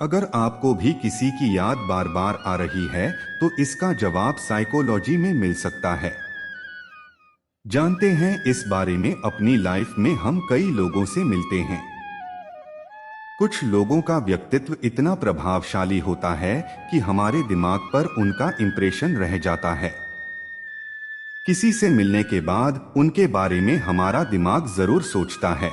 अगर आपको भी किसी की याद बार बार आ रही है, तो इसका जवाब साइकोलॉजी में मिल सकता है। जानते हैं इस बारे में। अपनी लाइफ में हम कई लोगों से मिलते हैं। कुछ लोगों का व्यक्तित्व इतना प्रभावशाली होता है कि हमारे दिमाग पर उनका इंप्रेशन रह जाता है। किसी से मिलने के बाद उनके बारे में हमारा दिमाग जरूर सोचता है।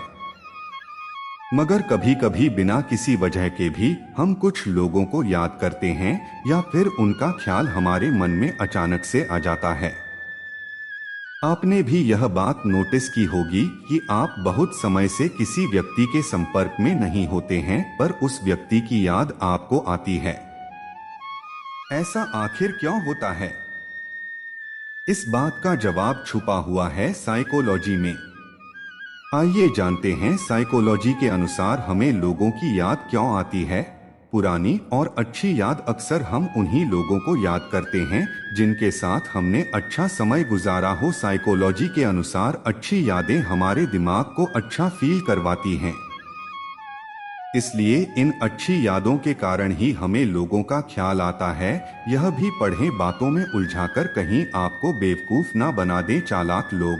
मगर कभी कभी बिना किसी वजह के भी हम कुछ लोगों को याद करते हैं, या फिर उनका ख्याल हमारे मन में अचानक से आ जाता है। आपने भी यह बात नोटिस की होगी कि आप बहुत समय से किसी व्यक्ति के संपर्क में नहीं होते हैं, पर उस व्यक्ति की याद आपको आती है। ऐसा आखिर क्यों होता है? इस बात का जवाब छुपा हुआ है साइकोलॉजी में। आइए जानते हैं साइकोलॉजी के अनुसार हमें लोगों की याद क्यों आती है। पुरानी और अच्छी याद। अक्सर हम उन्हीं लोगों को याद करते हैं जिनके साथ हमने अच्छा समय गुजारा हो। साइकोलॉजी के अनुसार अच्छी यादें हमारे दिमाग को अच्छा फील करवाती हैं। इसलिए इन अच्छी यादों के कारण ही हमें लोगों का ख्याल आता है। यह भी पढ़ें, बातों में उलझाकर कहीं आपको बेवकूफ ना बना दें चालाक लोग।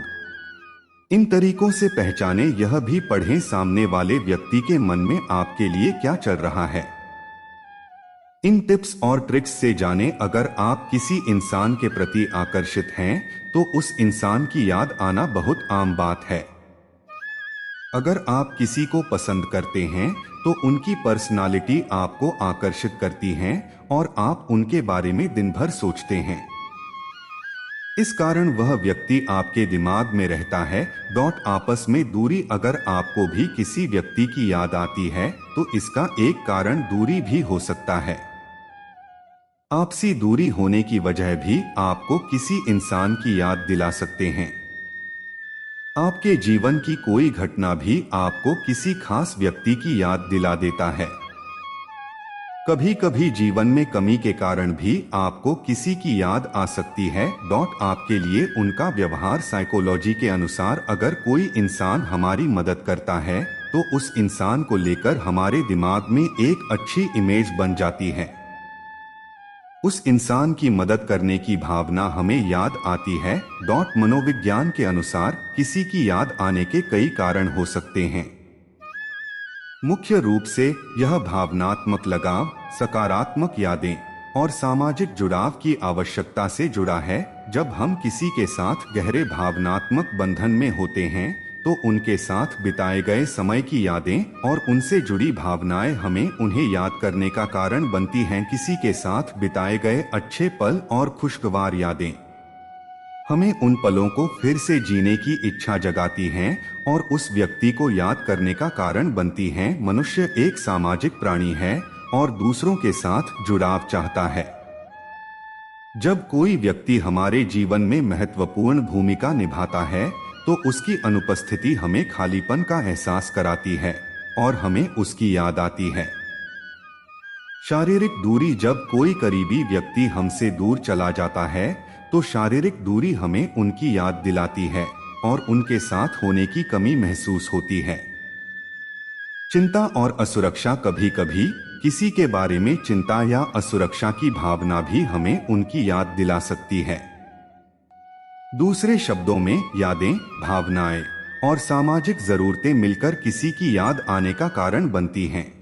इन तरीकों से पहचाने। यह भी पढ़ें, सामने वाले व्यक्ति के मन में आपके लिए क्या चल रहा है। इन टिप्स और ट्रिक्स से जाने। अगर आप किसी इंसान के प्रति आकर्षित हैं, तो उस इंसान की याद आना बहुत आम बात है। अगर आप किसी को पसंद करते हैं, तो उनकी पर्सनालिटी आपको आकर्षित करती है और आप उनके बारे में दिन भर सोचते हैं। इस कारण वह व्यक्ति आपके दिमाग में रहता है। आपस में दूरी। अगर आपको भी किसी व्यक्ति की याद आती है, तो इसका एक कारण दूरी भी हो सकता है। आपसी दूरी होने की वजह भी आपको किसी इंसान की याद दिला सकते हैं। आपके जीवन की कोई घटना भी आपको किसी खास व्यक्ति की याद दिला देता है। कभी कभी जीवन में कमी के कारण भी आपको किसी की याद आ सकती है। आपके लिए उनका व्यवहार। साइकोलॉजी के अनुसार अगर कोई इंसान हमारी मदद करता है, तो उस इंसान को लेकर हमारे दिमाग में एक अच्छी इमेज बन जाती है। उस इंसान की मदद करने की भावना हमें याद आती है। मनोविज्ञान के अनुसार किसी की याद आने के कई कारण हो सकते हैं। मुख्य रूप से यह भावनात्मक लगाव, सकारात्मक यादें और सामाजिक जुड़ाव की आवश्यकता से जुड़ा है। जब हम किसी के साथ गहरे भावनात्मक बंधन में होते हैं, तो उनके साथ बिताए गए समय की यादें और उनसे जुड़ी भावनाएं हमें उन्हें याद करने का कारण बनती हैं। किसी के साथ बिताए गए अच्छे पल और खुशगवार यादें हमें उन पलों को फिर से जीने की इच्छा जगाती हैं और उस व्यक्ति को याद करने का कारण बनती हैं। मनुष्य एक सामाजिक प्राणी है और दूसरों के साथ जुड़ाव चाहता है। जब कोई व्यक्ति हमारे जीवन में महत्वपूर्ण भूमिका निभाता है, तो उसकी अनुपस्थिति हमें खालीपन का एहसास कराती है और हमें उसकी याद आती है। शारीरिक दूरी। जब कोई करीबी व्यक्ति हमसे दूर चला जाता है, तो शारीरिक दूरी हमें उनकी याद दिलाती है और उनके साथ होने की कमी महसूस होती है। चिंता और असुरक्षा। कभी कभी किसी के बारे में चिंता या असुरक्षा की भावना भी हमें उनकी याद दिला सकती है। दूसरे शब्दों में, यादें, भावनाएं और सामाजिक जरूरतें मिलकर किसी की याद आने का कारण बनती हैं।